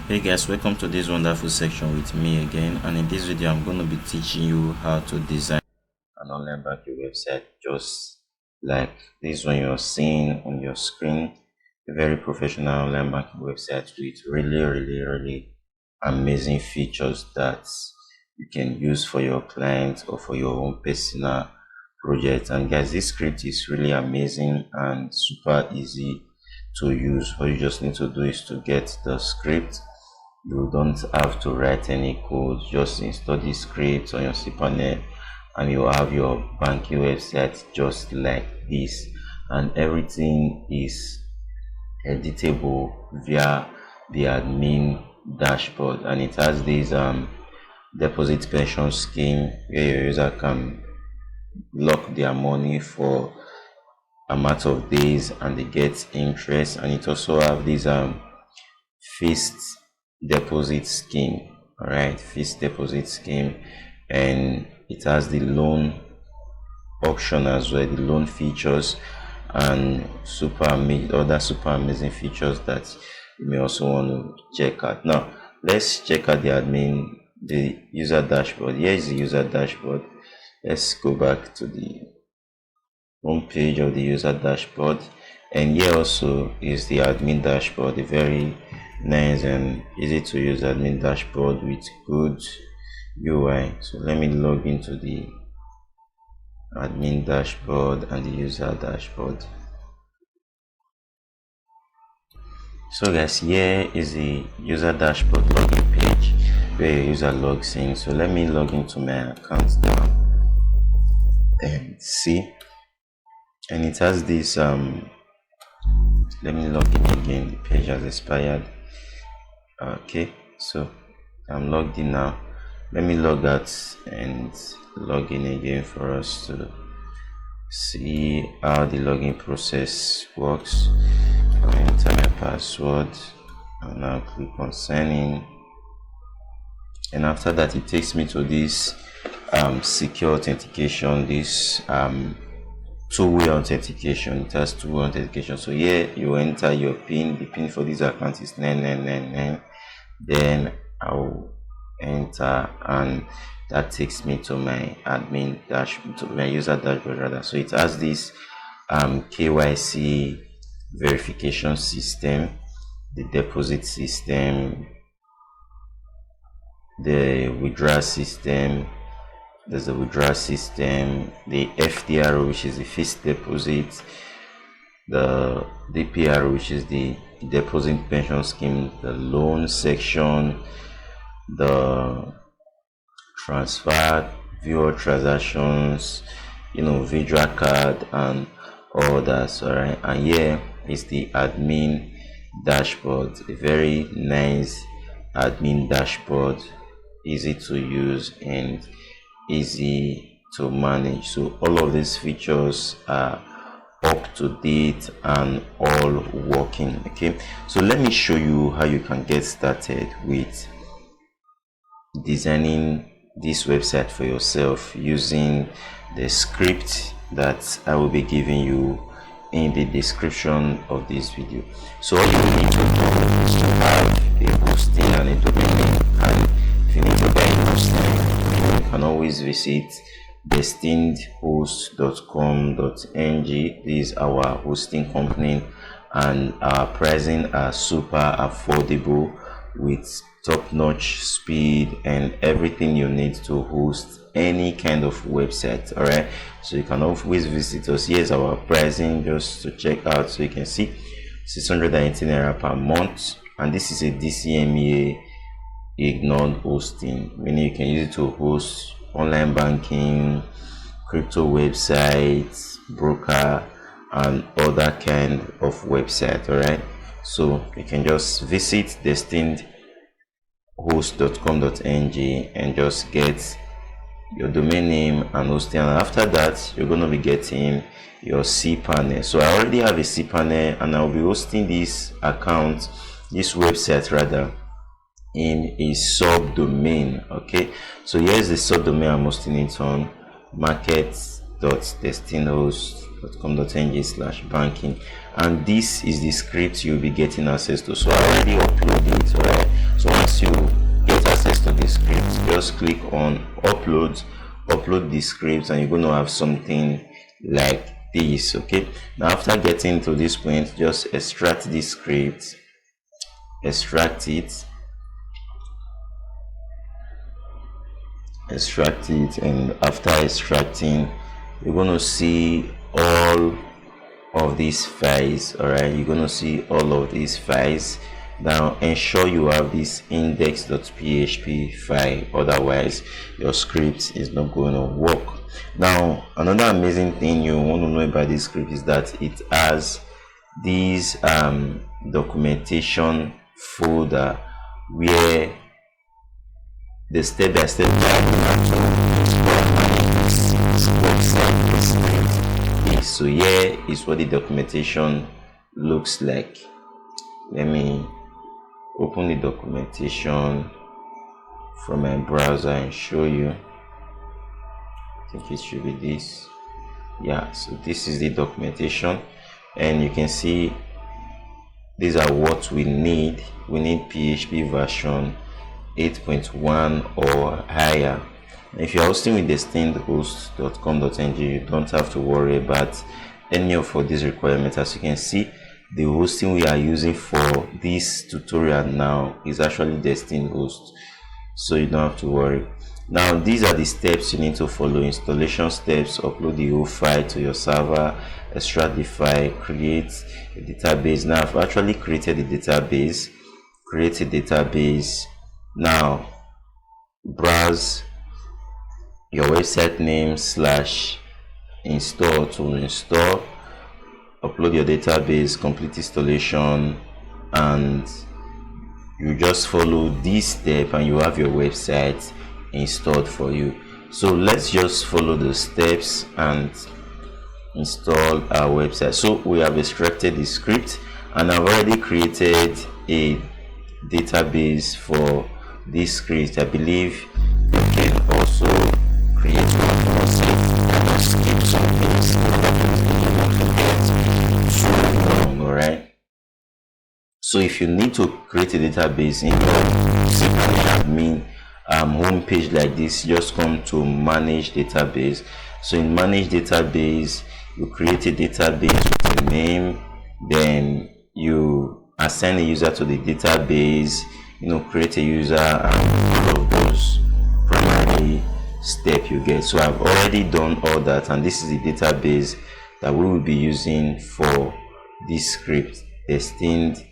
Hey guys, welcome to this wonderful section with me again, and in this video I'm going to be teaching you how to design an online banking website just like this one you're seeing on your screen. A very professional online banking website with really amazing features that you can use for your clients or for your own personal project. And guys, this script is really amazing and super easy to use. All you just need to do is to get the script. You don't have to write any code, just install the script on your cPanel and you have your banking website just like this, and everything is editable via the admin dashboard. And it has this deposit pension scheme where your user can lock their money for amount of days and they get interest, and it also have this fixed deposit scheme. All right, fixed deposit scheme, and it has the loan option as well, the loan features, and other super amazing features that you may also want to check out. Now let's check out the user dashboard. Here is the user dashboard. Let's go back to the home page of the user dashboard, and here also is the admin dashboard, a very nice and easy to use admin dashboard with good UI. So let me log into the admin dashboard and the user dashboard. So guys, here is the user dashboard login page where your user logs in. So let me log into my account now and see, and it has this let me log in again. The page has expired. Okay, so I'm logged in now. Let me log out and log in again for us to see how the login process works. I'll enter my password and now click on sign in, and after that it takes me to this secure authentication, this two-way authentication. It has two-way authentication. So here you enter your pin. The pin for this account is 9999. Then I'll enter, and that takes me to my admin dashboard, to my user dashboard rather. So it has this KYC verification system, the deposit system, the withdrawal system. There's the withdrawal system, the FDR, which is the fixed deposit, the DPR, which is the deposit pension scheme, the loan section, the transfer, view transactions, visual card, and all that. All right, and here is the admin dashboard, a very nice admin dashboard, easy to use and easy to manage. So all of these features are up to date and all working. Okay, so let me show you how you can get started with designing this website for yourself using the script that I will be giving you in the description of this video. So all you need to do is to have a hosting and a domain name, and if you need to buy a hosting, you can always visit destinedhost.com.ng. This is our hosting company, and our pricing are super affordable with top-notch speed and everything you need to host any kind of website. All right, so you can always visit us. Here's our pricing just to check out, so you can see 618 naira per month, and this is a DCMA ignored hosting, meaning you can use it to host online banking, crypto websites, broker, and other kind of website. All right, so you can just visit destinedhost.com.ng and just get your domain name and hosting, and after that you're going to be getting your cPanel. So I already have a cPanel, and I'll be hosting this website rather, in a subdomain. Okay, so here's the subdomain I'm hosting it on: market.destinedhost wa.link.com.ng/banking, and this is the script you'll be getting access to. So I already uploaded it. Alright, so once you get access to the script, just click on upload the script, and you're going to have something like this. Okay, now after getting to this point, just extract this script, extract it, and after extracting, you're going to see all of these files. All right, you're going to see all of these files. Now ensure you have this index.php file, otherwise your script is not going to work. Now another amazing thing you want to know about this script is that it has this documentation folder where the step-by-step website. So here is what the documentation looks like. Let me open the documentation from my browser and show you. I think it should be this. Yeah, so this is the documentation, and you can see these are what we need. We need PHP version 8.1 or higher. If you're hosting with destinedhost.com.ng, you don't have to worry about any of these requirements. As you can see, the hosting we are using for this tutorial now is actually Destined Host, so you don't have to worry. Now these are the steps you need to follow. Installation steps: upload the whole file to your server, extract the file, create a database. Now I've actually created a database. Create a database. Now browse your website name /install to install, upload your database, complete installation, and you just follow this step and you have your website installed for you. So let's just follow the steps and install our website. So we have extracted the script, and I've already created a database for this script. I believe you can also create one for yourself and skip some things so long. Alright, so if you need to create a database in your admin home page like this, just come to manage database. So in manage database, you create a database with a name, then you assign a user to the database, create a user, and all of those primary steps you get. So I've already done all that, and this is the database that we will be using for this script, Destined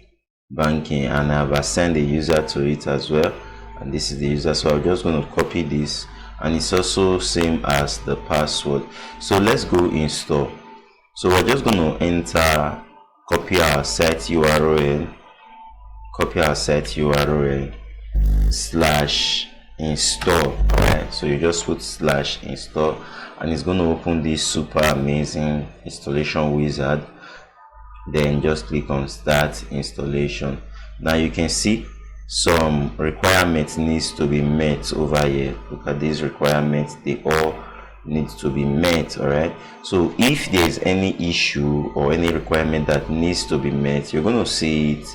Banking, and I've assigned a user to it as well, and this is the user. So I'm just going to copy this, and it's also same as the password. So let's go install. So we're just going to enter, copy our site URL /install. Alright, so you just put /install, and it's going to open this super amazing installation wizard. Then just click on start installation. Now you can see some requirements needs to be met over here. Look at these requirements, they all need to be met. All right, so if there's any issue or any requirement that needs to be met, you're going to see it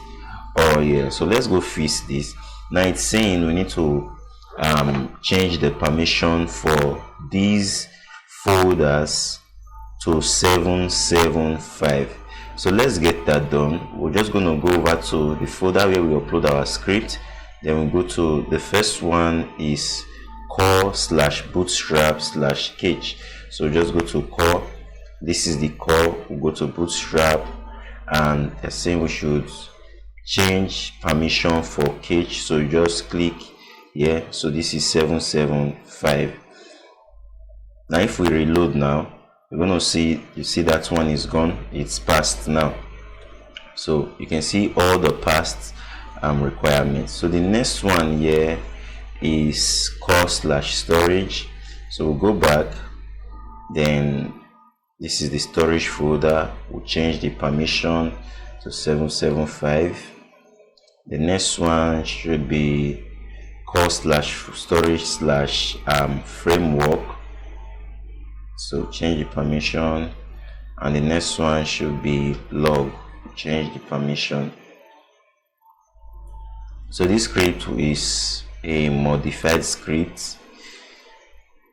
all here. So let's go fix this. Now it's saying we need to change the permission for these folders to 775. So let's get that done. We're just going to go over to the folder where we upload our script. Then we go to the first one is core/bootstrap/cage. So just go to core. This is the core. We'll go to bootstrap, and they're saying we should change permission for cage. So you just click here. So this is 775. Now if we reload now, we're going to see, you see that one is gone, it's passed now. So you can see all the past requirements. So the next one here is core/storage. So we'll go back, then this is the storage folder. We'll change the permission to 775. The next one should be core/storage/framework. So change the permission, and the next one should be log. Change the permission. So this script is a modified script.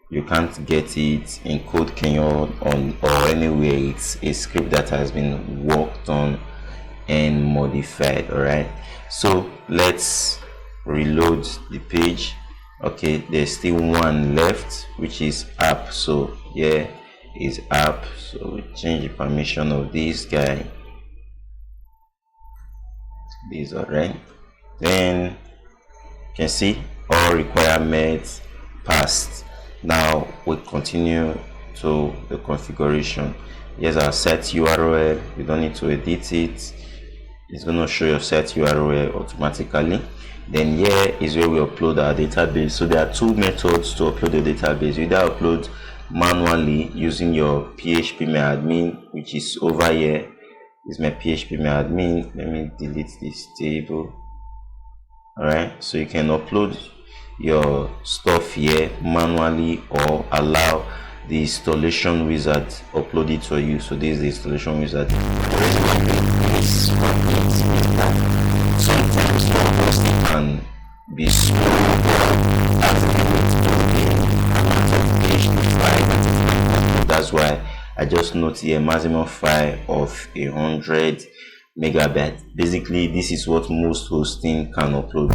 You can't get it in Code Canyon or anywhere. It's a script that has been worked on and modified. All right, so let's reload the page. Okay, there's still one left, which is app. So here is app. So we change the permission of this guy. This, all right. Then you can see all requirements passed. Now we continue to the configuration. Here's our set URL. You don't need to edit it. It's going to show your set URL automatically. Then here is where we upload our database. So there are two methods to upload the database. You either upload manually using your phpMyAdmin, which is over here. This is my phpMyAdmin. Let me delete this table. Alright, so you can upload your stuff here manually or allow the installation wizard upload it for you. So this is the installation wizard. Sometimes it can be slow. That's why I just note here maximum file of 100 megabytes. Basically, this is what most hosting can upload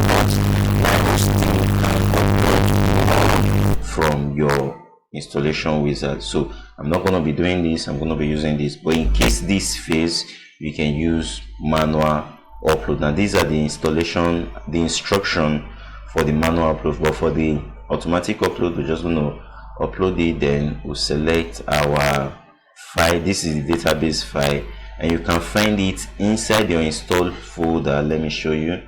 from your installation wizard. So I'm not going to be doing this. I'm going to be using this, but in case this fails, you can use manual upload. Now these are the instruction for the manual upload, but for the automatic upload, we're just going to upload it. Then we'll select our file. This is the database file, and you can find it inside your install folder. Let me show you.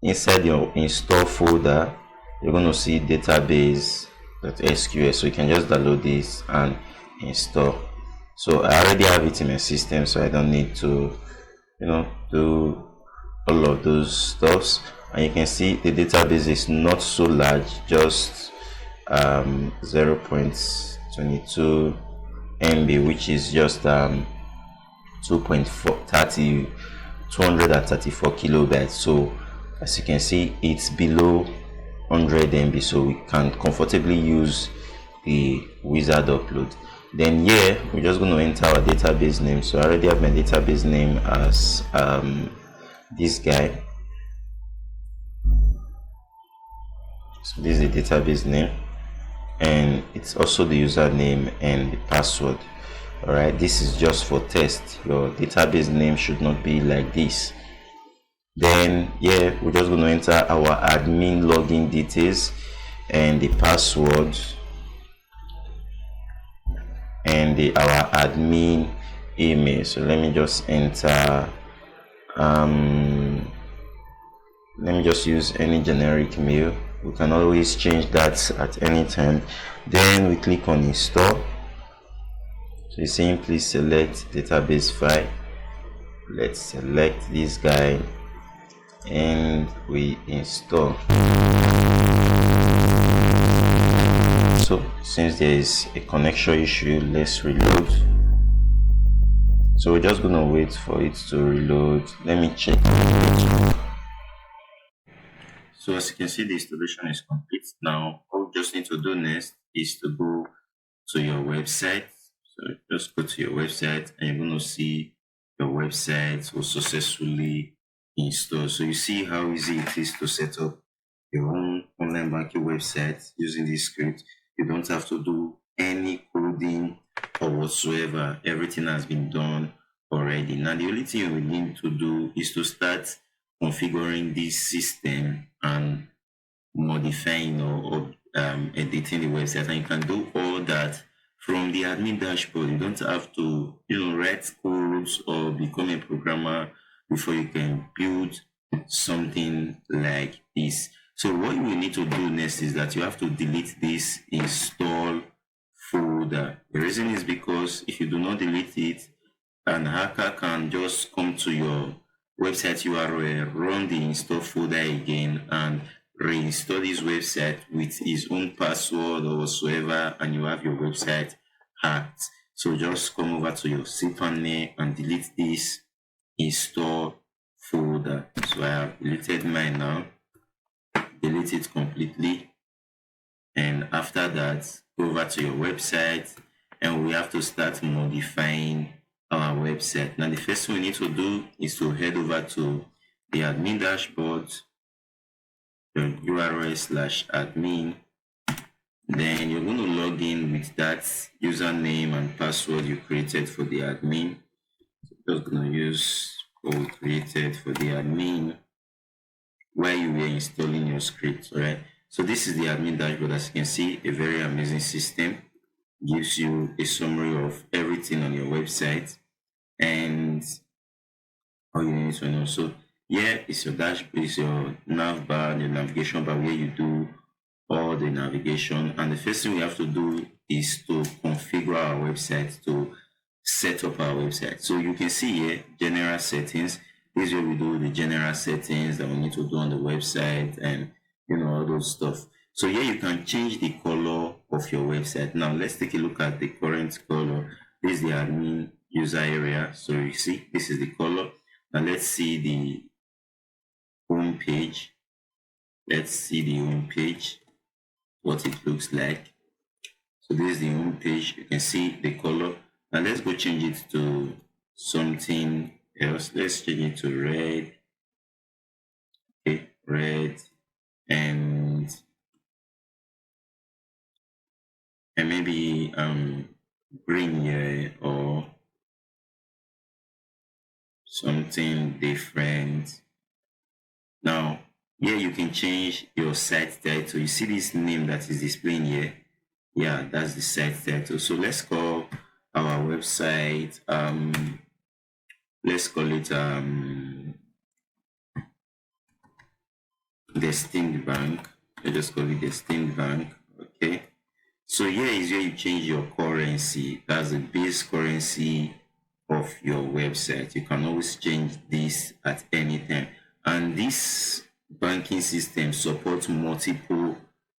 Inside your install folder, you're going to see database.sql. So you can just download this and install. So I already have it in my system, so I don't need to do all of those stuffs. And you can see the database is not so large, just 0.22 MB, which is just 234 kilobytes. So as you can see, it's below 100 MB, so we can comfortably use the wizard upload. Then here we're just going to enter our database name. So I already have my database name as this guy. So this is the database name, and it's also the username and the password. All right, this is just for test. Your database name should not be like this. Then yeah, we're just going to enter our admin login details and the password and our admin email. So let me just enter let me just use any generic mail. We can always change that at any time. Then we click on install. So you simply select database file. Let's select this guy and we install. So since there is a connection issue, let's reload. So we're just gonna wait for it to reload. Let me check. So as you can see, the installation is complete. Now all we just need to do next is to go to your website. So just go to your website and you're going to see your website will successfully install. So you see how easy it is to set up your own online banking website using this script. You don't have to do any coding or whatsoever. Everything has been done already. Now the only thing you will need to do is to start configuring this system and modifying or editing the website, and you can do all that from the admin dashboard. You don't have to write codes or become a programmer before you can build something like this. So what you will need to do next is that you have to delete this install folder. The reason is because if you do not delete it, an hacker can just come to your website URL, run the install folder again, and reinstall this website with his own password or whatsoever, and you have your website hacked. So just come over to your cPanel and delete this install folder. So I have deleted mine now. Delete it completely, and after that go over to your website, and we have to start modifying our website. Now the first thing we need to do is to head over to the admin dashboard, the URL/admin. Then you're going to log in with that username and password you created for the admin. So just going to use what we created for the admin while you were installing your script. All right, so this is the admin dashboard. As you can see, a very amazing system. Gives you a summary of everything on your website and all you need to know. So here is your dashboard, is your nav bar, your navigation bar, where you do all the navigation. And the first thing we have to do is to configure our website, to set up our website. So you can see here general settings. This is where we do the general settings that we need to do on the website, and all those stuff. So here you can change the color of your website. Now let's take a look at the current color. This is the admin user area. So you see this is the color. Now let's see the home page. Let's see the home page, what it looks like. So this is the home page. You can see the color. Now let's go change it to something else. Let's change it to red. Okay, red, and maybe green here, or something different. Now here you can change your site title. You see this name that is displaying here? Yeah, that's the site title. So let's call our website, let's call it Destined Bank. Let's just call it Destined Bank. Okay, so here is where you change your currency. That's the base currency of your website. You can always change this at any time, and this banking system supports multiple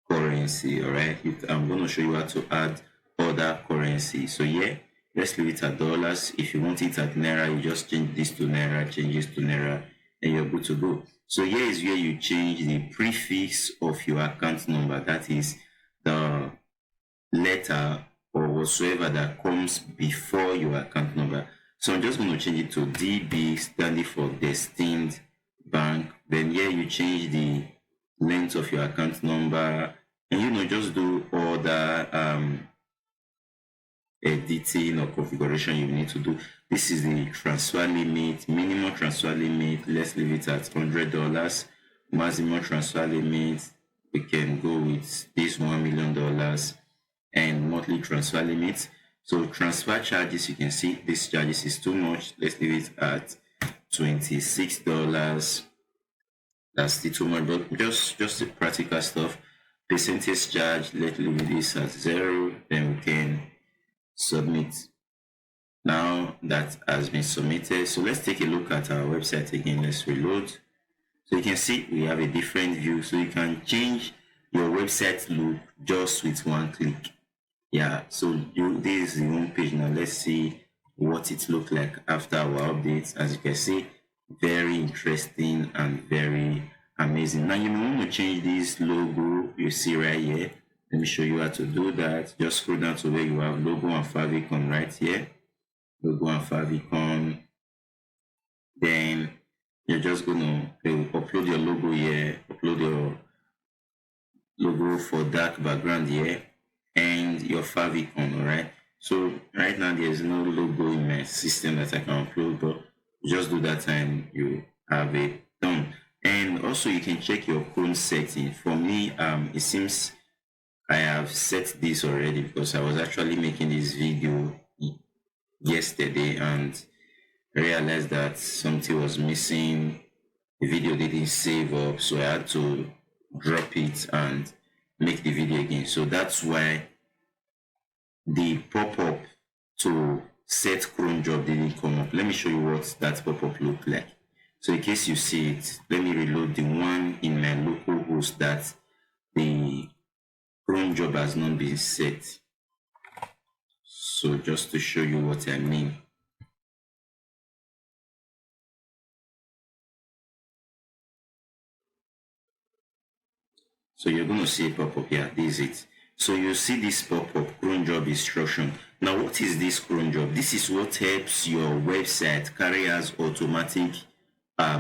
currency. All right, I'm going to show you how to add other currency. So yeah, let's leave it at dollars. If you want it at naira, you just change this to naira, change this to naira, and you're good to go. So here is where you change the prefix of your account number. That is the letter or whatsoever that comes before your account number. So I'm just going to change it to DB, standing for Destined Bank. Then here you change the length of your account number, and just do all the editing or configuration you need to do. This is the transfer limit, minimum transfer limit. Let's leave it at $100. Maximum transfer limit, we can go with this $1 million, and monthly transfer limit. So transfer charges, you can see this charges is too much. Let's leave it at $26. That's still too much, but just the practical stuff. Percentage charge, let's leave this at 0. Then we can submit. Now that has been submitted, so let's take a look at our website again. Let's reload. So you can see we have a different view, so you can change your website look just with one click. Yeah, so this is the home page. Now let's see what it looked like after our updates. As you can see, very interesting and very amazing. Now you may want to change this logo you see right here. Let me show you how to do that. Just scroll down to where you have logo and favicon right here. Logo and favicon. Then you're just gonna upload your logo here, upload your logo for dark background here, and your favicon. All right, so right now there's no logo in my system that I can upload, but just do that and you have it done. And also you can check your Chrome setting. For me, it seems I have set this already, because I was actually making this video yesterday and realized that something was missing. The video didn't save up, so I had to drop it and make the video again. So that's why the pop-up to set cron job didn't come up. Let me show you what that pop-up looked like. So in case you see it, let me reload the one in my local host that the cron job has not been set. So just to show you what I mean. So you're going to see a pop-up here. This is it. So you see this pop-up, cron job instruction. Now, what is this cron job? This is what helps your website carry as automatic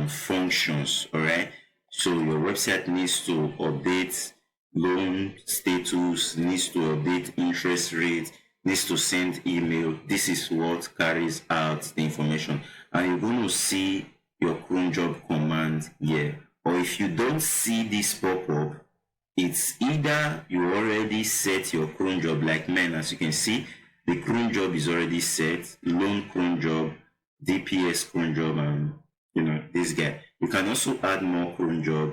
functions. All right. So your website needs to update loan status, needs to update interest rate, needs to send email. This is what carries out the information, and you're going to see your cron job command here. Or if you don't see this pop-up, it's either you already set your cron job like mine. As you can see, the cron job is already set, loan cron job, DPS cron job, and this guy. You can also add more cron job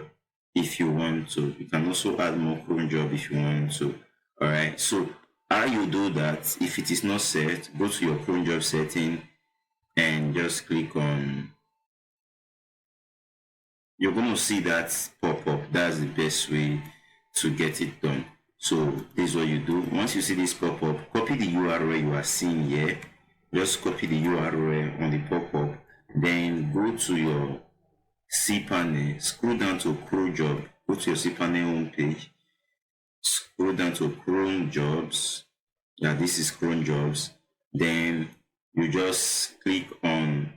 if you want to. You can also add more cron job if you want to. All right. So how you do that? If it is not set, go to your cron job setting and just click on. You're going to see that pop up. That's the best way to get it done. So this is what you do. Once you see this pop up, copy the URL you are seeing here. Just copy the URL on the pop up. Then go to your cPanel, scroll down to cron job, go to your cPanel homepage, scroll down to cron jobs. Yeah, this is cron jobs. Then you just click on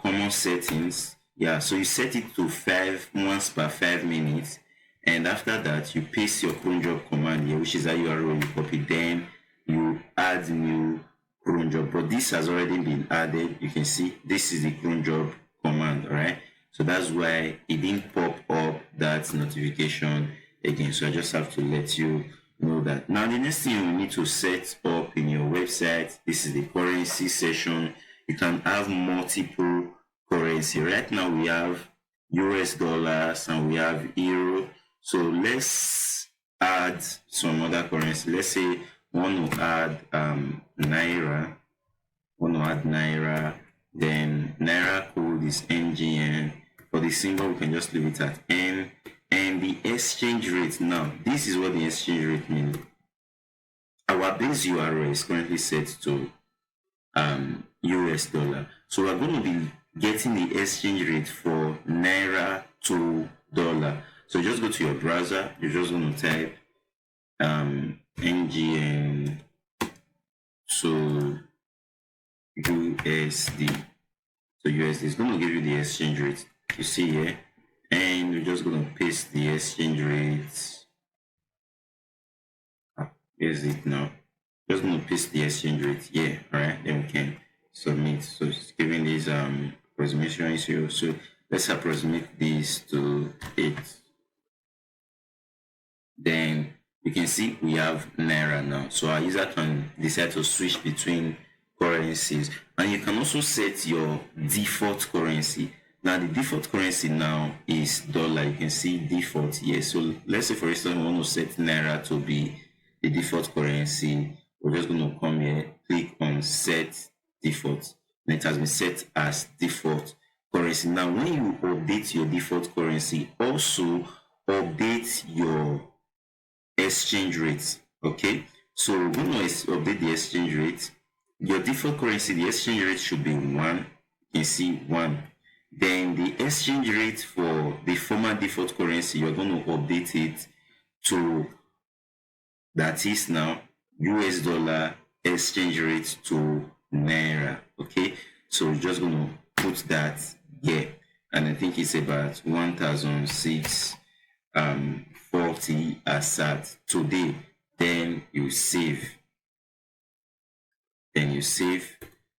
common settings. Yeah, so you set it to 5 once per 5 minutes, and after that you paste your cron job command here, which is a URL you copy. Then you add new cron job, but this has already been added. You can see this is the cron job command. All right, so that's why it didn't pop up that notification again. So I just have to let you know that. Now the next thing you need to set up in your website, this is the currency section. You can have multiple currency. Right now we have US dollars and we have euro. So let's add some other currency. Let's say want to add naira. Then naira code is NGN. For the symbol, we can just leave it at N. And the exchange rate, now this is what the exchange rate means. Our base URL is currently set to US dollar. So we're going to be getting the exchange rate for naira to dollar. So just go to your browser. You're just going to type NGN to USD. So USD is going to give you the exchange rate you see here, and we're just going to paste the exchange rate. Here's it now. Just going to paste the exchange rate here. All right, then we can submit. So it's giving these approximations here. So let's approximate this to 8. Then you can see we have naira now. So our user can decide to switch between currencies, and you can also set your default currency. Now the default currency now is dollar. You can see default here. So let's say for instance we want to set naira to be the default currency. We're just going to come here, click on set default, and it has been set as default currency. Now when you update your default currency, also update your exchange rate. Okay, so when you update the exchange rate, your default currency, the exchange rate should be 1. You can see 1. Then the exchange rate for the former default currency, you're going to update it to, that is now US dollar exchange rate to naira. Okay, so we're just going to put that here, and I think it's about 1,640 as at today. Then you save.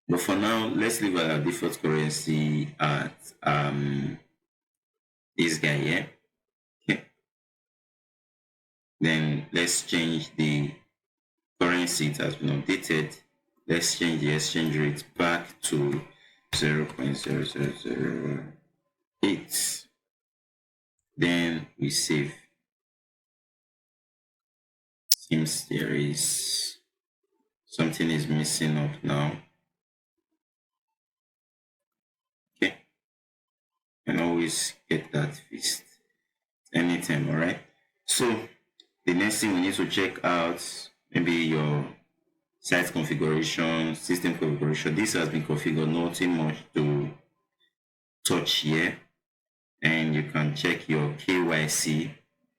But for now, let's leave our default currency at this guy here. Okay. Then let's change the currency. It has been updated. Let's change the exchange rate back to 0.0008. Then we save. Seems there is something is missing up now. Okay, and always get that fixed anytime. All right, so the next thing we need to check out maybe your site configuration, system configuration. This has been configured, nothing much to touch here. And you can check your KYC.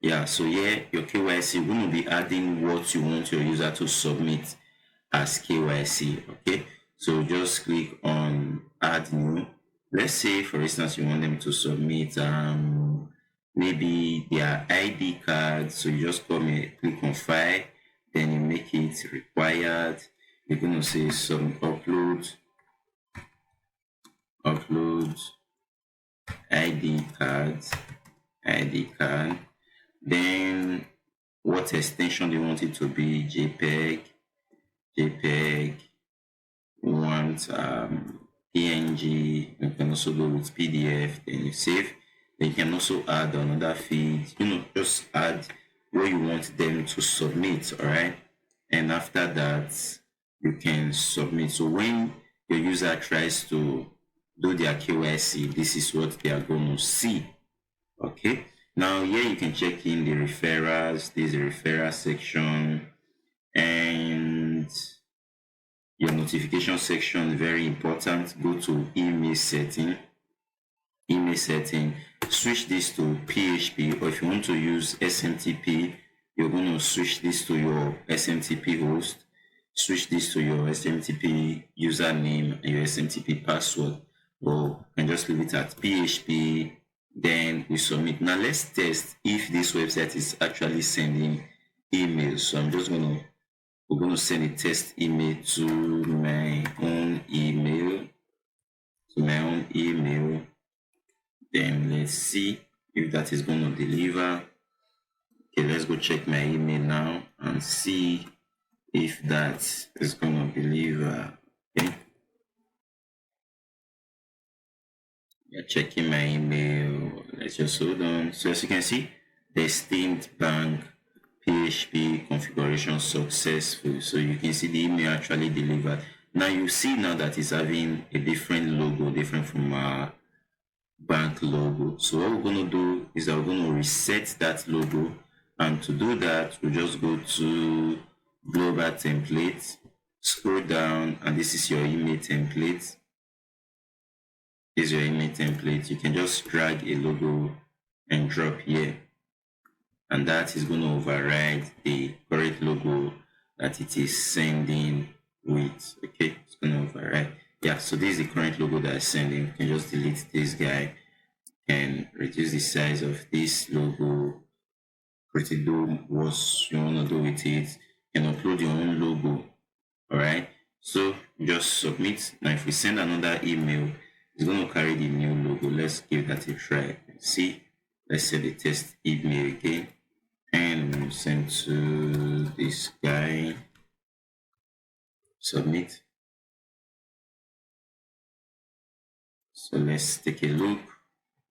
Yeah, so here your KYC, you're going to be adding what you want your user to submit as KYC. Okay, so just click on add new. Let's say for instance you want them to submit maybe their ID card. So you just come here, click on file, then you make it required. You're going to say some upload ID card. Then what extension do you want it to be? JPEG. We want PNG. You can also go with PDF. Then you save. Then you can also add another feed. Just add what you want them to submit. All right. And after that, you can submit. So when your user tries to do their KYC, this is what they are going to see. Okay. Now here you can check in the referrals. There's a referral section, and your notification section, very important. Go to email setting. Switch this to PHP, or if you want to use SMTP, you're going to switch this to your SMTP host. Switch this to your SMTP username and your SMTP password, or you can just leave it at PHP. Then we submit. Now let's test if this website is actually sending emails. So we're going to send a test email to my own email. Then let's see if that is going to deliver. Okay, let's go check my email now and see if that is going to deliver. Okay. Yeah, checking my email. Let's just hold on. So as you can see, Destined Bank PHP configuration successful. So you can see the email actually delivered. Now you see now that it's having a different logo, different from our bank logo. So what we're going to do is that we're going to reset that logo. And to do that, we just go to global template, scroll down, and this is your email template. Is your email template. You can just drag a logo and drop here, and that is going to override the correct logo that it is sending with. Okay, it's going to override. Yeah, so this is the current logo that I'm sending. You can just delete this guy and reduce the size of this logo. Pretty do what you want to do with it. You can upload your own logo. All right, so just submit. Now if we send another email, it's going to carry the new logo. Let's give that a try. See, let's say the test email again, and we'll send to this guy. Submit. So let's take a look.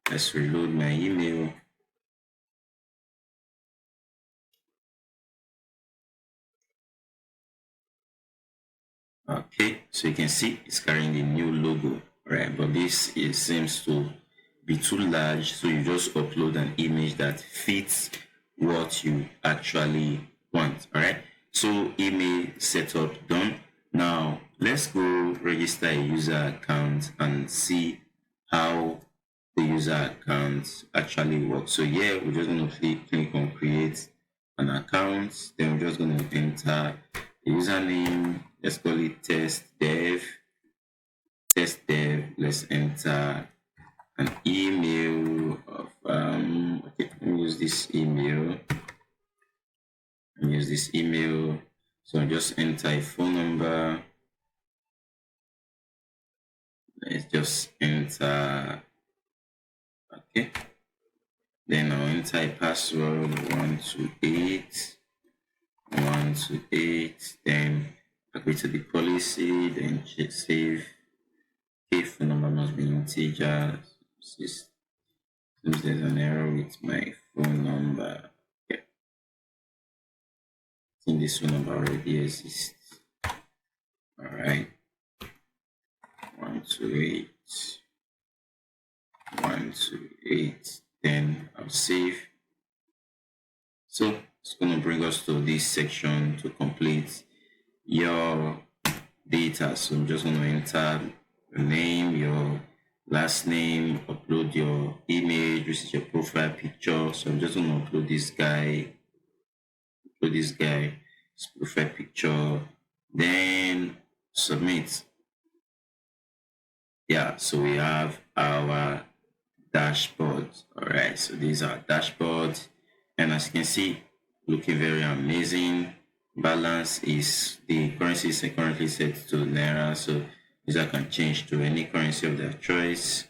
Let's reload my email. Okay, so you can see it's carrying the new logo, right? But this seems to be too large, so you just upload an image that fits what you actually want. All right, so email setup done. Now let's go register a user account and see how the user account actually works. So here we're just going to click on create an account. Then we're just going to enter the username. Let's call it test dev. Let's enter an email of okay, let me use this email. So just enter a phone number. Let's just enter, okay, then I'll enter a password 128, then agree to the policy, then save. Okay, phone number must be integer. Seems there's an error with my phone number. Okay, I think this phone number already exists. All right, 128, then I'll save. So it's going to bring us to this section to complete your data. So I'm just going to enter your name, your last name, upload your image, which is your profile picture. So I'm just going to upload this guy, his profile picture, then submit. Yeah, so we have our dashboard. All right, so these are dashboard, and as you can see, looking very amazing. Balance is, the currency is currently set to naira, so user can change to any currency of their choice.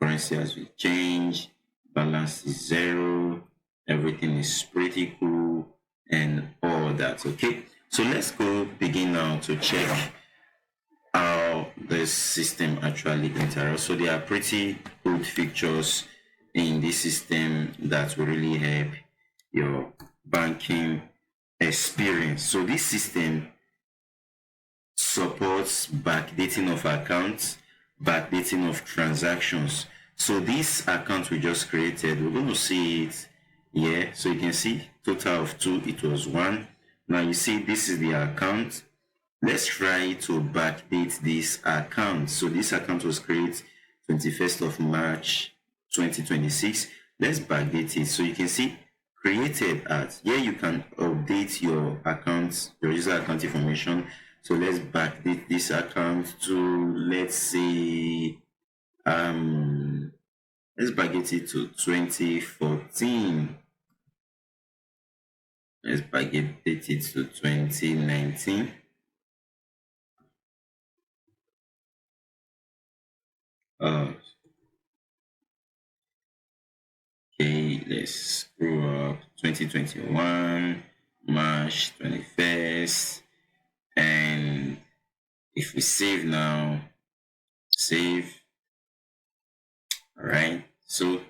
Currency has been changed, balance is 0, everything is pretty cool and all that. Okay, so let's go begin now to check how the system actually interacts. So there are pretty good features in this system that will really help your banking experience. So this system supports backdating of accounts, backdating of transactions. So this account we just created, we're going to see it here. So you can see total of 2, it was 1. Now you see this is the account. Let's try to backdate this account. So this account was created 21st of March 2026. Let's backdate it. So you can see created at, here you can update your account, your user account information. So let's backdate this account to, let's say, let's backdate it to 2014. Let's backdate it to 2019. Okay, let's scroll up. 2021, March 21st. And if we save now, save. All right, so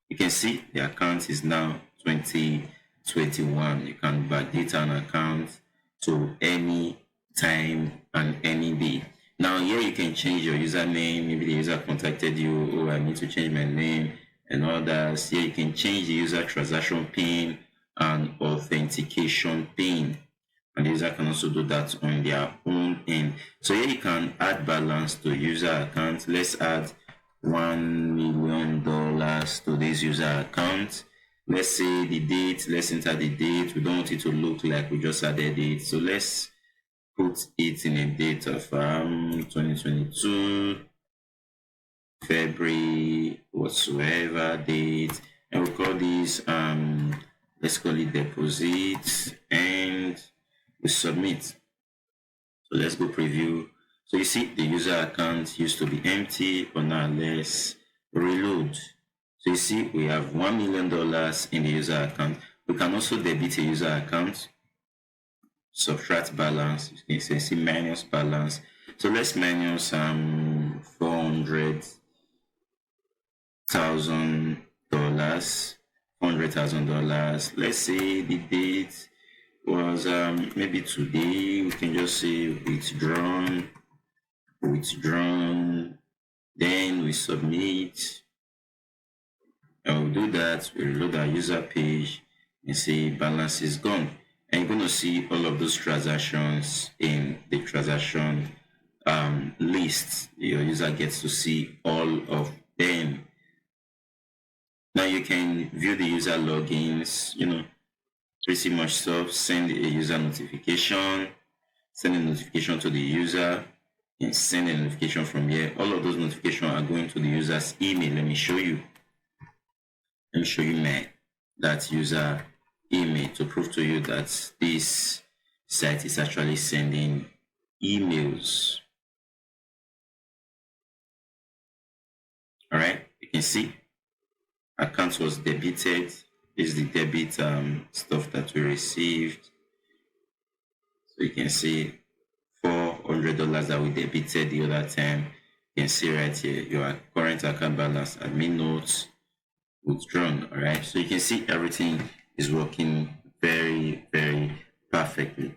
you can see the account is now 2021. You can backdate an account to any time and any day. Now here you can change your username. Maybe the user contacted you, oh, I need to change my name and others. Here you can change the user transaction PIN and authentication PIN, and the user can also do that on their own end. So here you can add balance to user account. Let's add $1 million to this user account. Let's say the date, let's enter the date. We don't want it to look like we just added it, so let's put it in a date of 2022 February whatsoever date, and we'll call this let's call it deposit, and we submit. So let's go preview. So you see the user account used to be empty, but now let's reload. So you see we have $1 million in the user account. We can also debit a user account, subtract balance. You can see minus balance. So let's minus $400,000. Let's say the date was maybe today. We can just say withdrawn, then we submit, and we'll do that. We reload our user page and see balance is gone, and you're going to see all of those transactions in the transaction list. Your user gets to see all of them. Now you can view the user logins, pretty much stuff. Send a user notification, send a notification to the user, and send a notification from here. All of those notifications are going to the user's email. Let me show you that user email to prove to you that this site is actually sending emails. All right, you can see account was debited. This is the debit stuff that we received. So you can see $400 that we debited the other time. You can see right here your current account balance, admin notes, withdrawn. All right, so you can see everything is working very, very perfectly.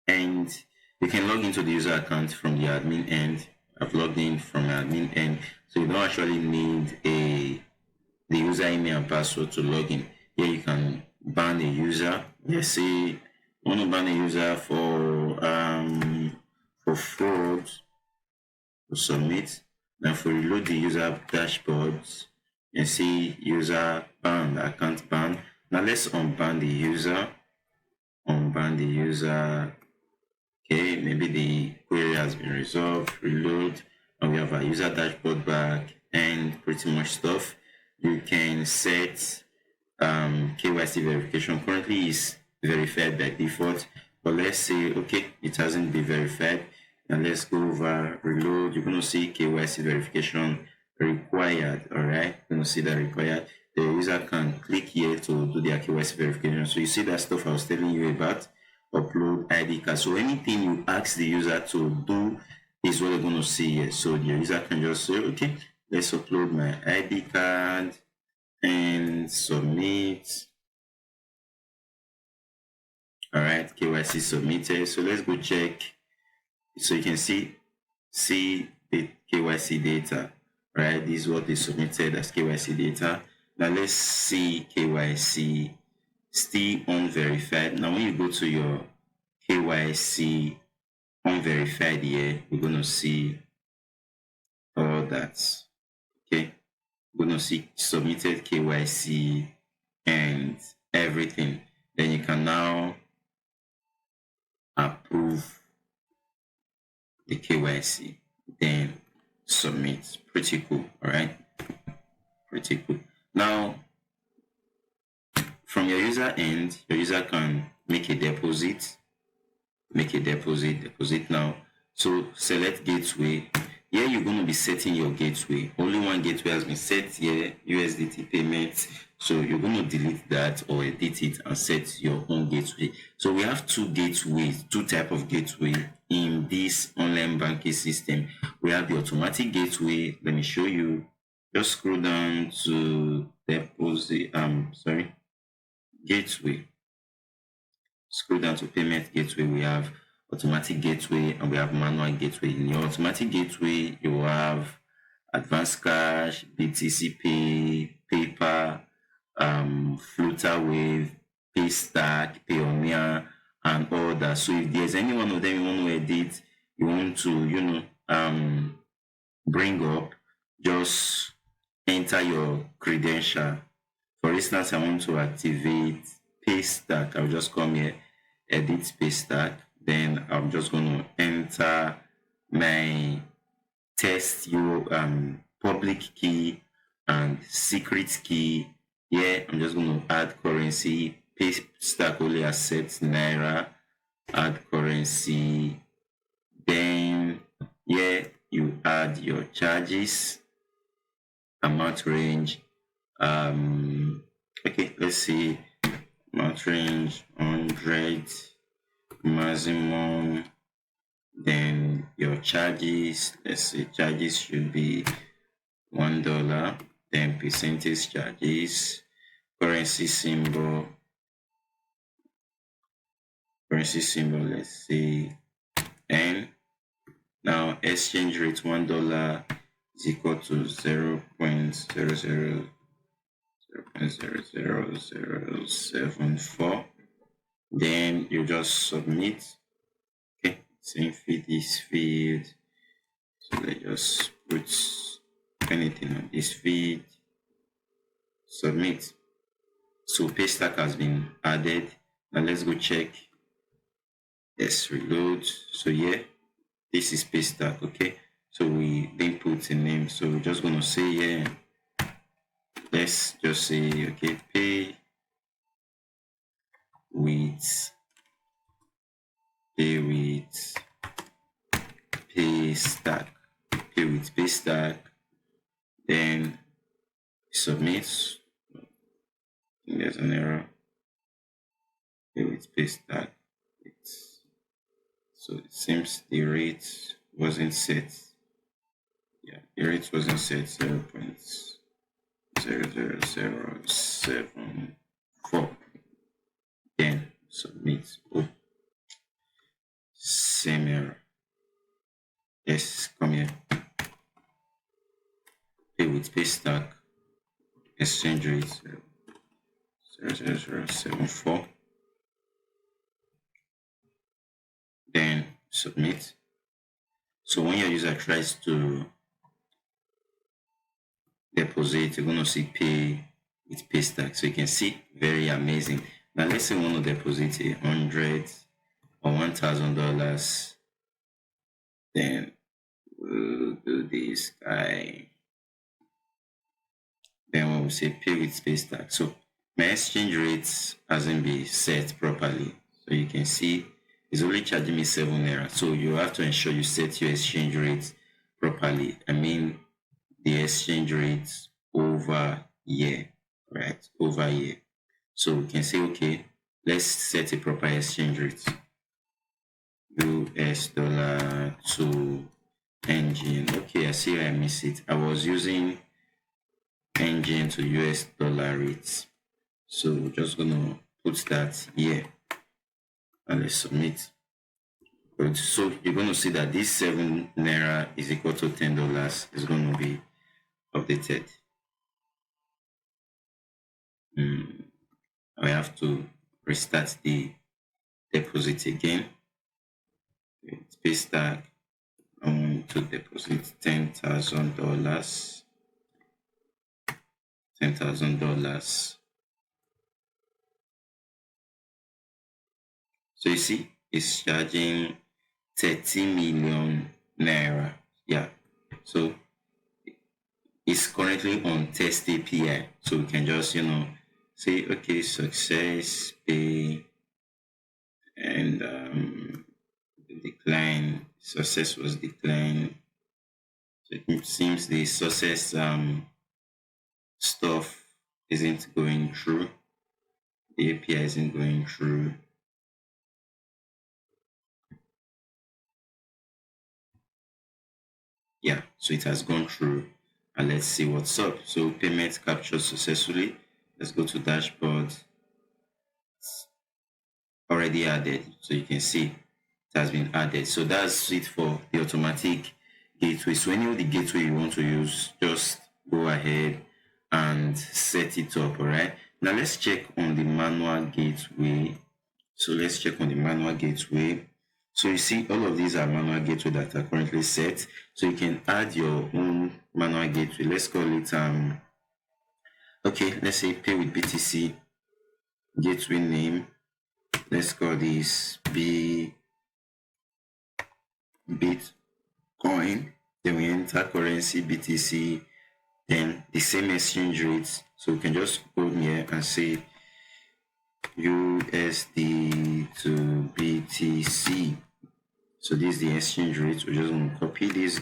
And you can log into the user account from the admin end. I've logged in from the admin end, so you don't actually need the user email and password to log in. Here you can ban a user. Let's say you want to ban a user for fraud to submit. Now for reload the user dashboards, you see user banned, account banned. Now let's unban the user. Unban the user. Okay, maybe the query has been resolved, reload, and we have our user dashboard back and pretty much stuff. You can set KYC verification. Currently is verified by default, but let's say okay, it hasn't been verified. And let's go over reload. You're going to see KYC verification required. All right, you're going to see that required. The user can click here to do their KYC verification. So you see that stuff I was telling you about. Upload ID card. So anything you ask the user to do is what you're going to see here. So the user can just say, okay, let's upload my ID card and submit. All right, KYC submitted. So let's go check. So you can see the KYC data. Right, this is what they submitted as KYC data. Now let's see KYC still unverified. Now when you go to your KYC unverified here, we're going to see all that. Okay, we're going to see submitted KYC and everything. Then you can now approve the KYC, then submit. Pretty cool. All right, pretty cool. Now from your user end, your user can make a deposit now. So select gateway. Here you're going to be setting your gateway. Only one gateway has been set here, USDT payment. So you're going to delete that or edit it and set your own gateway. So we have two gateways, two type of gateway in this online banking system. We have the automatic gateway. Let me show you. Just scroll down to deposit. Gateway. Scroll down to payment gateway. We have automatic gateway and we have manual gateway. In your automatic gateway, you will have advanced cash, BTC Pay, PayPal, Flutterwave, Paystack, Payoneer, and all that. So if there's any one of them you want to edit, you want to, bring up, just enter your credential. For instance, I want to activate Paystack. I'll just come here, edit Paystack. Then I'm just going to enter my test your public key and secret key. Here I'm just going to add currency. Paystack only accepts Naira. Add currency. Then here you add your charges, amount range. Okay, let's see. Amount range 100. Maximum, then your charges, let's say charges should be $1, then percentage charges, currency symbol, let's say N. Now exchange rate $1 is equal to 0.00074. Then you just submit. Okay, same feed this feed. So let's just put anything on this feed. Submit. So Paystack has been added. Now let's go check. Let's reload. So yeah, this is Paystack. Okay, so we didn't put a name. So we're just gonna say yeah. Let's just say okay, pay with Paystack. Pay with Paystack. Then submit. There's an error. Pay with Paystack. So it seems the rate wasn't set. Yeah, the rate wasn't set. 0.00074. Then submit. Oh, same error. Yes, come here. Pay with Paystack. Exchange rate 00074. Then submit. So when your user tries to deposit, you're gonna see pay with pay stack. So you can see, very amazing. Now let's say we want to deposit $100 or $1,000. Then we'll do this guy. Then when we say pay with pay stack, so my exchange rate hasn't been set properly. So you can see it's only charging me 7 naira. So you have to ensure you set your exchange rate properly. I mean the exchange rate over year, right? Over year. So we can say, okay, let's set a proper exchange rate. US dollar to engine. Okay, I see I missed it. I was using engine to US dollar rates. So we're just gonna put that here and let's submit. Good. So you're gonna see that this 7 naira is equal to $10 is gonna be updated. I have to restart the deposit again. Pay stack. I want to deposit $10,000. $10,000. So you see, it's charging 30 million naira. Yeah. So it's currently on test API. So we can just, say, okay, success, pay, and decline. Success was declined. So it seems the success stuff isn't going through. The API isn't going through. Yeah, so it has gone through, and let's see what's up. So payment captured successfully. Let's go to dashboard. It's already added, so you can see it has been added. So that's it for the automatic gateway. So any of the gateway you want to use, just go ahead and set it up. All right, now let's check on the manual gateway. So let's check on the manual gateway. So you see all of these are manual gateway that are currently set. So you can add your own manual gateway. Let's call it okay, let's say pay with BTC. Gateway name, let's call this Bitcoin. Then we enter currency BTC, then the same exchange rates. So we can just go here and say USD to BTC. So this is the exchange rate. We're just going to copy this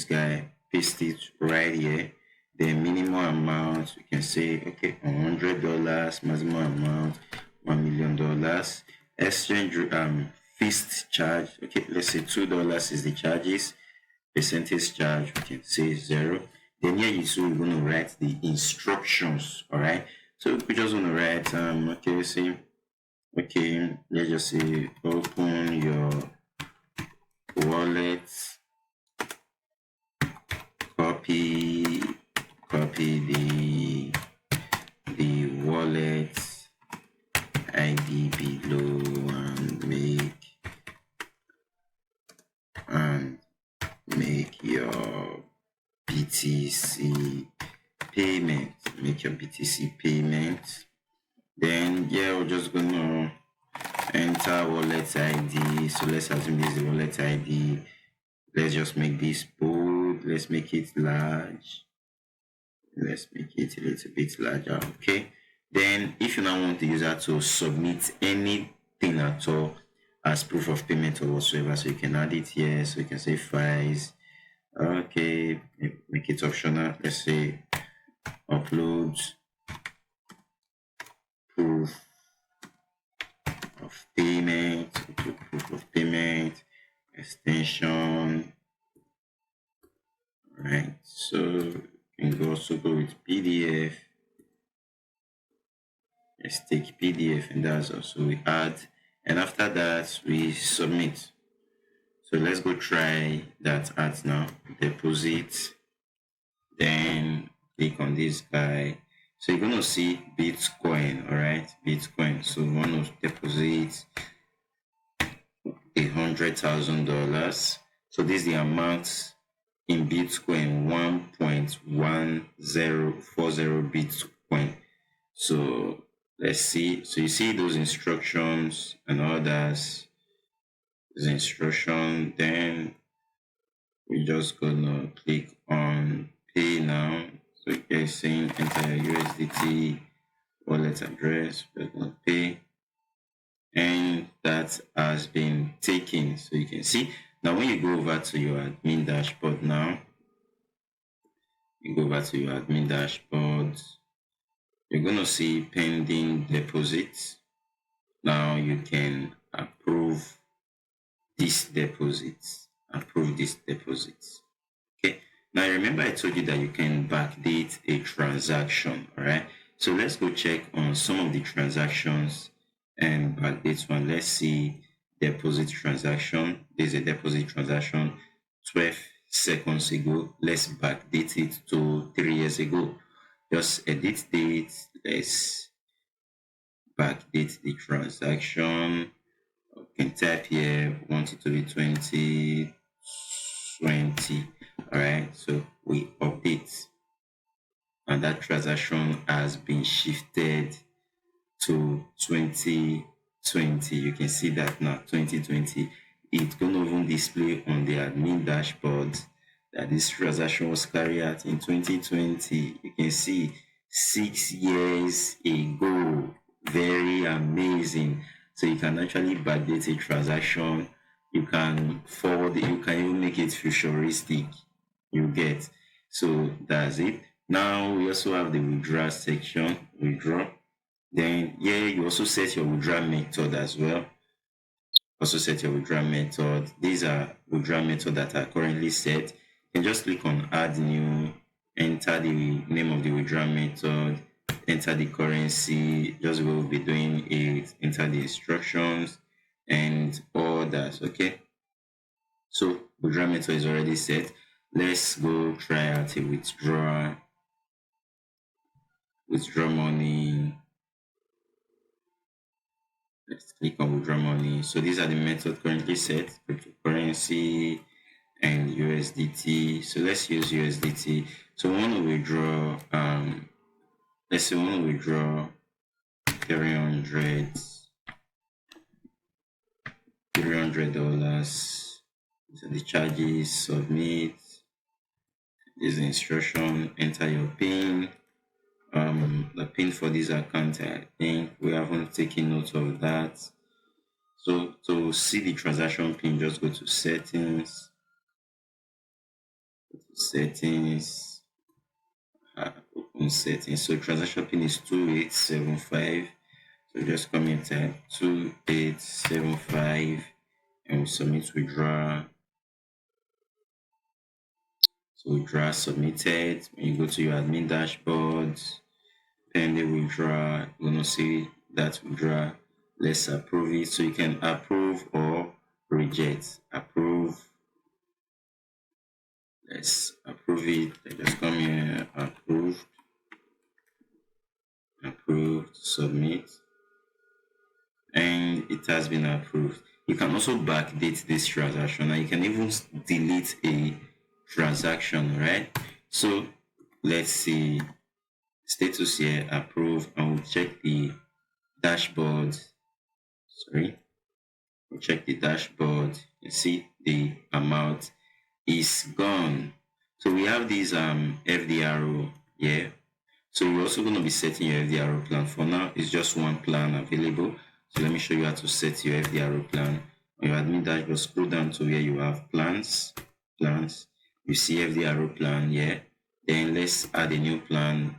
guy, paste it right here. The minimum amount, we can say, okay, $100, maximum amount, $1 million. Exchange fixed charge, okay, let's say $2 is the charges. Percentage charge, we can say 0. Then here you see we're going to write the instructions, all right? So we just want to write, okay, say, okay, let's just say open your wallet, copy the wallet ID below and make your BTC payment. Make your BTC payment. Then yeah, we're just gonna enter wallet ID. So let's assume this is the wallet ID. Let's just make this bold. Let's make it large. Let's make it a little bit larger. Okay. Then if you now want the user to submit anything at all as proof of payment or whatsoever, so you can add it here. So you can say files. Okay, make it optional. Let's say upload proof of payment, extension. Right, so you can also go with PDF. Let's take PDF, and that's also we add, and after that we submit. So let's go try that ad now. Deposit, then click on this guy. So you're gonna see Bitcoin, all right, Bitcoin. So we want to deposit $100,000. So this is the amount in Bitcoin, 1.1040 Bitcoin. So let's see. So you see those instructions and others. This instruction. Then we're just gonna click on pay now. So you're saying enter your USDT wallet address. We're gonna pay, and that has been taken. So you can see now when you go over to your admin dashboard now, you go over to your admin dashboard, you're gonna see pending deposits. Now you can approve this deposit. Approve this deposit. Okay. Now remember I told you that you can backdate a transaction. All right. So let's go check on some of the transactions and backdate one. Let's see deposit transaction. There's a deposit transaction 12 seconds ago. Let's backdate it to 3 years ago. Just edit date. Let's backdate the transaction. You can type here, want it to be 2020. All right, so we update, and that transaction has been shifted to 2020. You can see that now 2020. It's going to even display on the admin dashboard that this transaction was carried out in 2020. You can see 6 years ago. Very amazing. So you can actually backdate a transaction. You can forward it. You can even make it futuristic. You get. So that's it. Now we also have the withdraw section. Withdraw. Then yeah, you also set your withdrawal method as well. Also set your withdrawal method. These are withdrawal methods that are currently set. You can just click on add new, enter the name of the withdrawal method, enter the currency, just what we'll be doing it, enter the instructions and all that. Okay. So withdrawal method is already set. Let's go try out a withdraw money. Let's click on withdraw money. So these are the methods currently set: cryptocurrency and USDT. So let's use USDT. So we want to withdraw. Let's say we want to withdraw 300 $300. So the charges, submit. This is the instruction. Enter your PIN. The PIN for this account, I think we haven't taken note of that. So to see the transaction PIN, just go to settings. Open settings. So transaction PIN is 2875. So just come in, type 2875 and we submit withdraw. So withdraw submitted. When you go to your admin dashboard, pending withdraw, you're gonna see that withdraw. Let's approve it. So you can approve or reject. Approve. Let's approve it. Let's just come here, approved, submit, and it has been approved. You can also backdate this transaction, and you can even delete a transaction, right? So let's see status here, approve, and we'll check the dashboard. We'll check the dashboard. You see the amount is gone. So we have this FDRO here. So you're also going to be setting your FDRO plan. For now, it's just one plan available. So let me show you how to set your FDRO plan. On your admin dashboard, scroll down to where you have plans. You see FDRO plan here. Then let's add a new plan.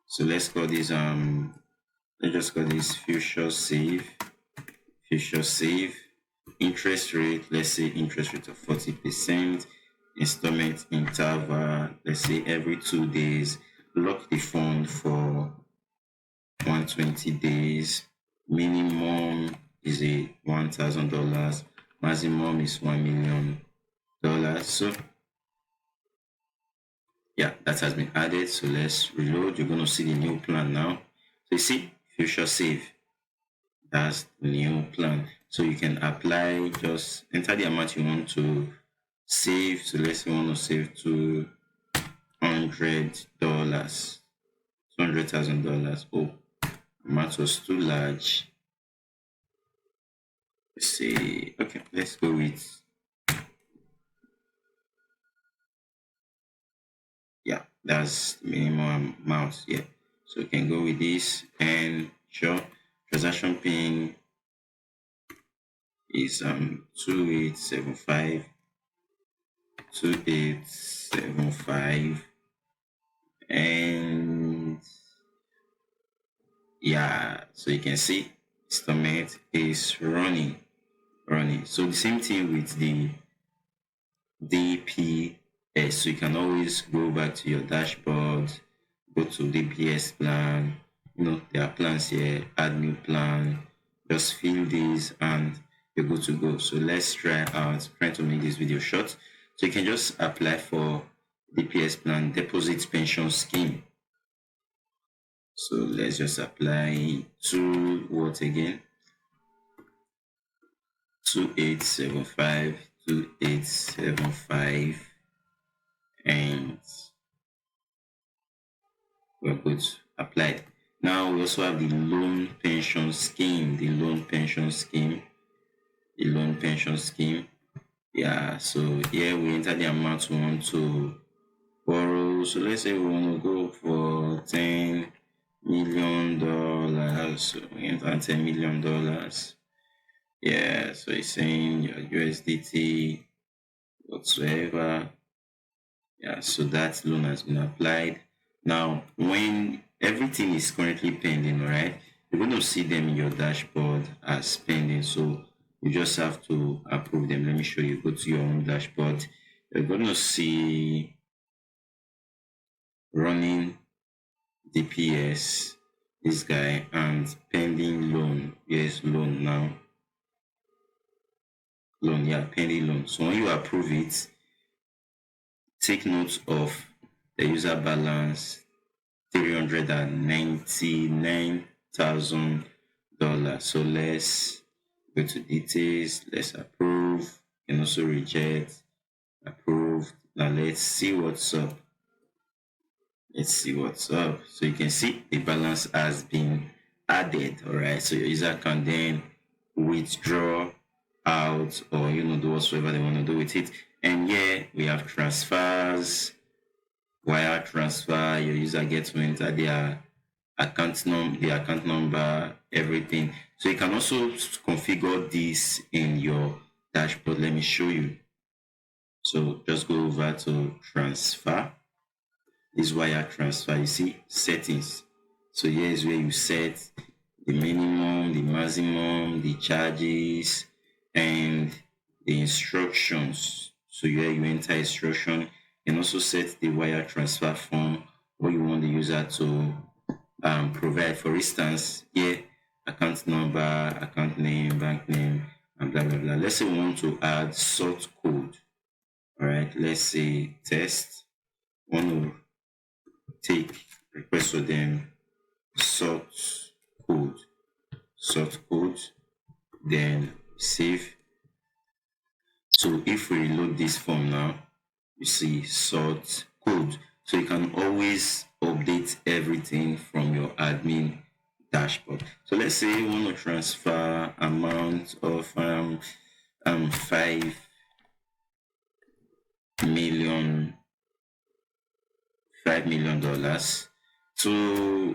So let's call this let's just call this future save. Interest rate, let's say interest rate of 40%. Installment interval, let's say every 2 days. Lock the fund for 120 days. Minimum is a $1,000. Maximum is $1 million. So Yeah, that has been added. So let's reload. You're going to see the new plan now. So you see, future save. That's the new plan. So you can apply, just enter the amount you want to save. So let's say you want to save $200, $200,000. Oh, amount was too large. Let's see. Okay, let's go with, yeah, that's the minimum amount. Yeah. So you can go with this, and sure, transaction pin is 2875 2875, and yeah, so you can see estimate is running. So the same thing with the DPS. So you can always go back to your dashboard, go to DPS plan. There are plans here, add new plan, just fill these and you're good to go. So let's try to make this video short. So you can just apply for DPS plan, deposit pension scheme. So let's just apply to what again? 2875, and we're good. Applied. Now we also have the loan pension scheme. Yeah, so here we enter the amount we want to borrow. So let's say we want to go for $10 million. So we enter $10 million. Yeah, so it's saying your USDT whatsoever. Yeah, so that loan has been applied. Now, when everything is currently pending, all right, you're going to see them in your dashboard as pending. So you just have to approve them. Let me show you. Go to your own dashboard. You're going to see running DPS, this guy, and pending loan. Yes, loan now. Loan, yeah, pending loan. So when you approve it, take note of the user balance, $399,000. So let's go to details. Let's approve. You can also reject. Approved. Now let's see what's up. So you can see the balance has been added. All right. So your user can then withdraw out, or do whatsoever they want to do with it. And here we have transfers, wire transfer. Your user gets to enter their account number, everything. So you can also configure this in your dashboard. Let me show you. So just go over to transfer. This wire transfer, you see settings. So here is where you set the minimum, the maximum, the charges, and the instructions. So here you enter instruction and also set the wire transfer form, what you want the user to provide. For instance, here account number, account name, bank name, and blah blah blah. Let's say we want to add sort code. All right, let's say test. Want to take request for them sort code, then save. So if we reload this form now, you see sort code. So you can always update everything from your admin dashboard. So let's say you want to transfer amount of 5 million $5 million. So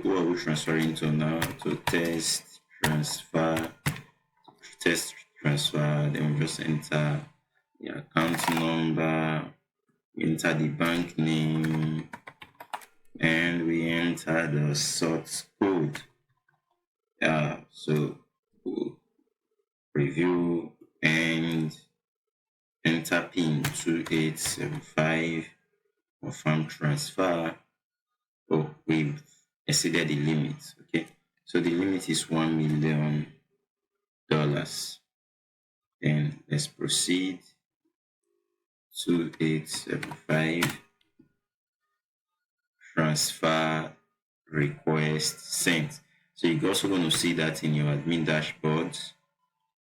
what are we transferring to now? To test transfer, then we just enter the account number, enter the bank name, and we enter the source code. So we'll review and enter pin 2875, confirm transfer. Oh, we've exceeded the limit. Okay, so the limit is $1 million. Then let's proceed. 2875. transfer, request, sent. So you're also going to see that in your admin dashboard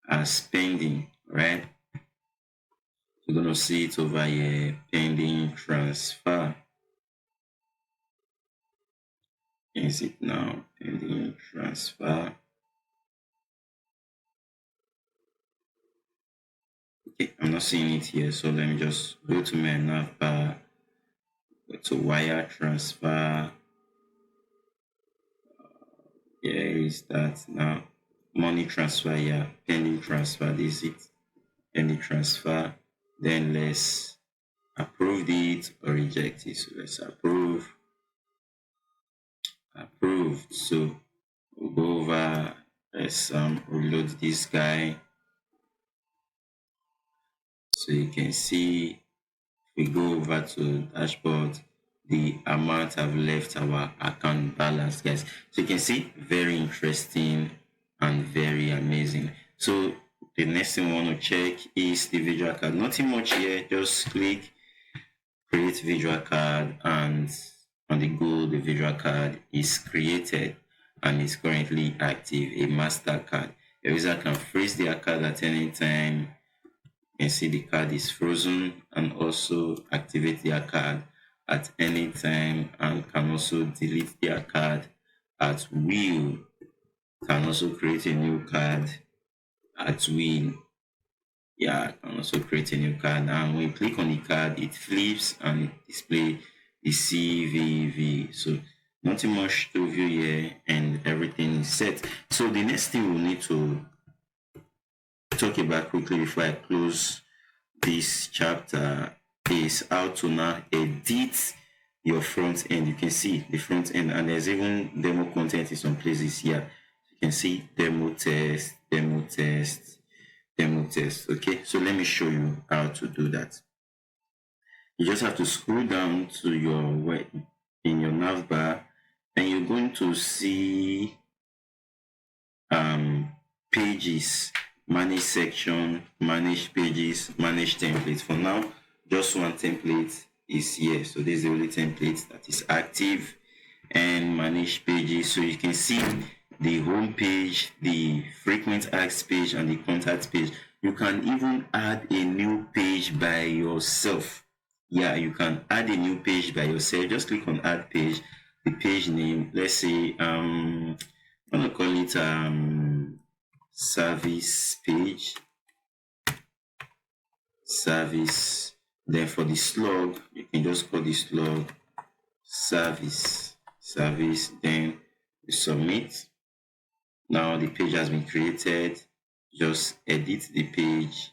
as pending, right? You're going to see it over here, pending transfer. Is it now pending transfer? Okay, I'm not seeing it here, so let me just go to my navbar, go to wire transfer. Here is that now. Money transfer, yeah, pending transfer. This is it, pending transfer. Then let's approve it or reject it. So let's approve. Approved. So we'll go over. Let's reload this guy. So you can see, we go over to dashboard, the amount I've left our account balance, guys. So you can see, very interesting and very amazing. So the next thing we want to check is the visual card. Nothing much here, just click create visual card, and on the go, the visual card is created and is currently active, a master card. The user can freeze their card at any time. You can see the card is frozen, and also activate their card at any time, and can also delete their card at will. Can also create a new card at will. Yeah, I can also create a new card, and when you click on the card, it flips and it displays the CVV. So nothing much to view here, and everything is set. So the next thing we'll need to talk about quickly before I close this chapter is how to now edit your front end. You can see the front end, and there's even demo content in some places here. You can see demo test, demo test, demo test. Okay, so let me show you how to do that. You just have to scroll down to your web in your navbar, and you're going to see pages, manage section, manage pages, manage templates. For now, just one template is here. So this is the only template that is active, and manage pages. So you can see the home page, the frequent asked page, and the contact page. You can even add a new page by yourself. Yeah, you can add a new page by yourself. Just click on add page, the page name. Let's say I'm gonna call it service page, service. Then for the slug, you can just call the slug service, then you submit. Now the page has been created. Just edit the page.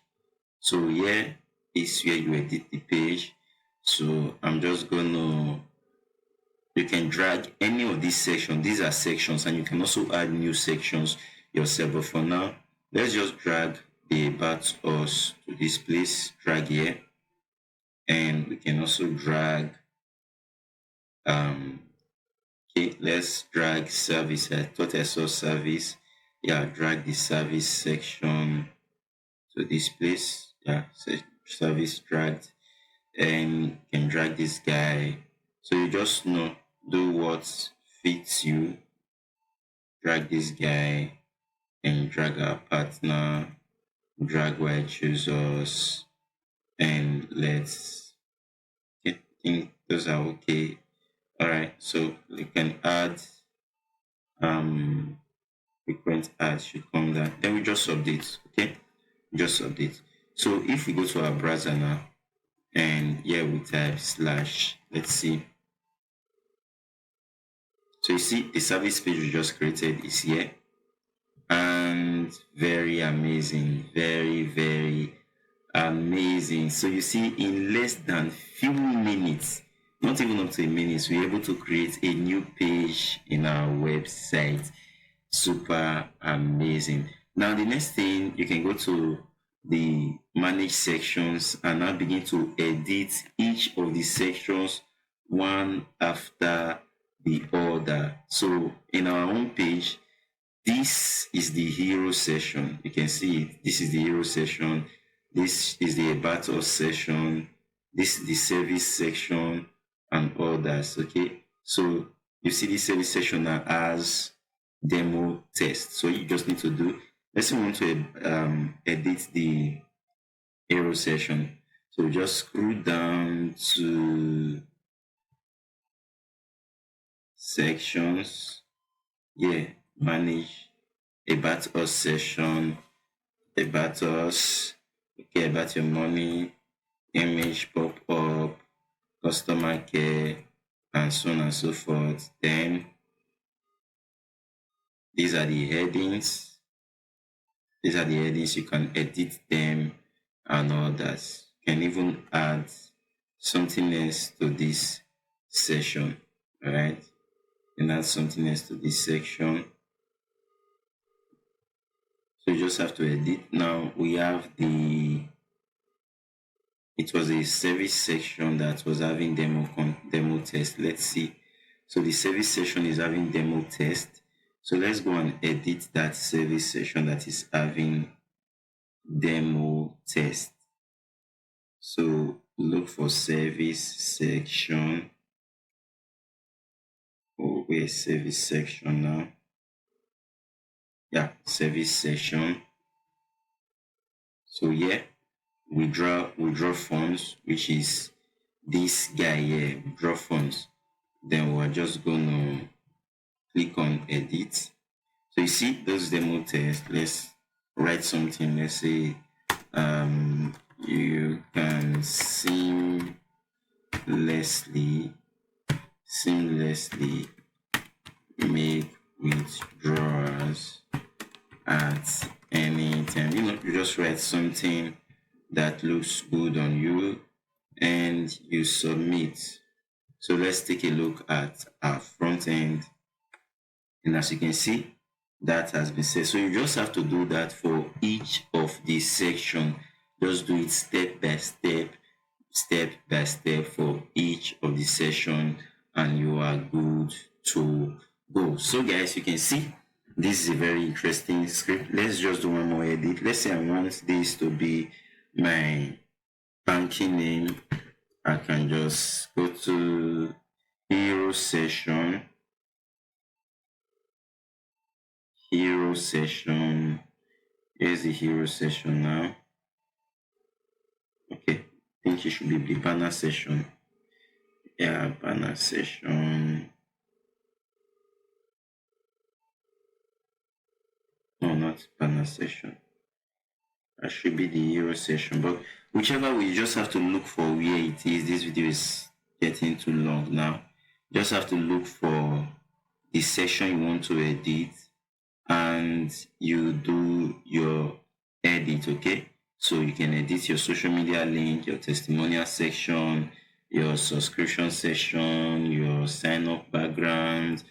So here is where you edit the page. So I'm just gonna, you can drag any of these sections. These are sections, and you can also add new sections yourself. But for now, let's just drag the about us to this place, drag here, and we can also drag okay, let's drag service. I thought I saw service. Yeah, drag the service section to this place. Yeah, so service dragged, and you can drag this guy. So you just do what fits you. Drag this guy and drag our partner, drag while choosers, and let's, I think those are okay. All right, so we can add frequent ads should come down. Then we just update. Okay, just update. So if we go to our browser now, and here we type slash, let's see. So you see the service page we just created is here, and very amazing, very amazing. So you see, in less than few minutes, not even up to a minute, we're able to create a new page in our website. Super amazing. Now the next thing, you can go to the manage sections and now begin to edit each of the sections one after the other. So in our home page, this is the hero session. You can see it. This is the hero session. This is the about us section. This is the service section and others. Okay. So you see this service section now as demo test. So you just need to do, let's say we want to edit the arrow session. So just scroll down to sections. Yeah, manage about us session, about us, okay, about your money, image pop up, customer care, and so on and so forth. Then these are the headings. These are the headings. You can edit them and all that. You can even add something else to this session. All right. And add something else to this section. So you just have to edit. Now we have it was a service section that was having demo test. Let's see. So the service section is having demo test. So let's go and edit that service section that is having demo test. So look for service section. Oh, where's service section now? Yeah, service section. So yeah, withdraw funds, which is this guy here, withdraw funds. Then we're just gonna click on edit. So you see those demo tests. Let's write something. Let's say you can seamlessly make withdrawals at any time. You just write something that looks good on you and you submit. So let's take a look at our front end. And as you can see, that has been set. So you just have to do that for each of these sections. Just do it step by step for each of the session, and you are good to go. So guys, you can see this is a very interesting script. Let's just do one more edit. Let's say I want this to be my banking name. I can just go to hero session. Here's the hero session now. Okay, I think it should be the banner session. Yeah, banner session. No, not banner session. That should be the hero session. But whichever way, you just have to look for where it is. This video is getting too long now. Just have to look for the section you want to edit, and you do your edit. Okay, so you can edit your social media link, your testimonial section, your subscription section, your sign up background,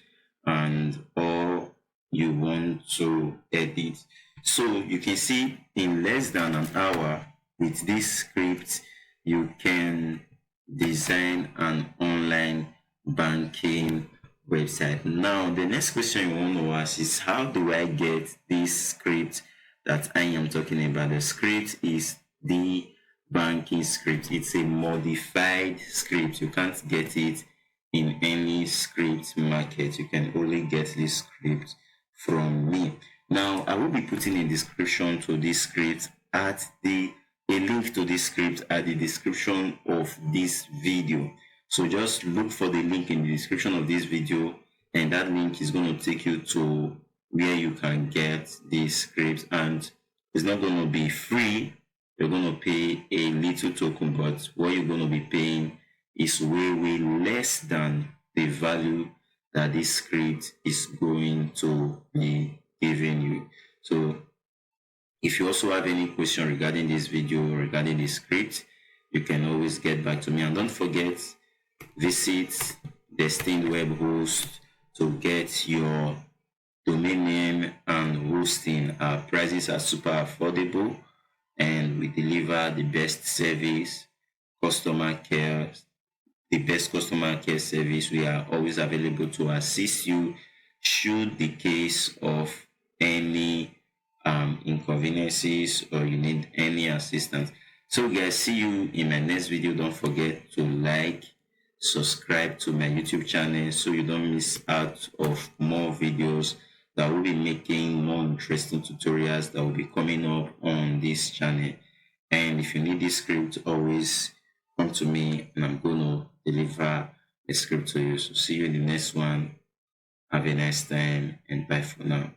and all you want to edit. So you can see in less than an hour with this script, you can design an online banking website. Now, the next question you want to ask is, how do I get this script that I am talking about? The script is the banking script. It's a modified script. You can't get it in any script market. You can only get this script from me. Now, I will be putting a description to this script at a link to this script at the description of this video. So just look for the link in the description of this video, and that link is going to take you to where you can get this script. And it's not going to be free. You're going to pay a little token, but what you're going to be paying is way less than the value that this script is going to be giving you. So if you also have any question regarding this video, regarding the script, you can always get back to me. And don't forget, visit Destined Web Host to get your domain name and hosting. Our prices are super affordable, and we deliver the best service, customer care, the best customer care service. We are always available to assist you should the case of any inconveniences or you need any assistance. So guys, see you in my next video. Don't forget to like, subscribe to my YouTube channel so you don't miss out of more videos that will be making more interesting tutorials that will be coming up on this channel. And if you need this script, always come to me and I'm going to deliver the script to you. So see you in the next one. Have a nice time and bye for now.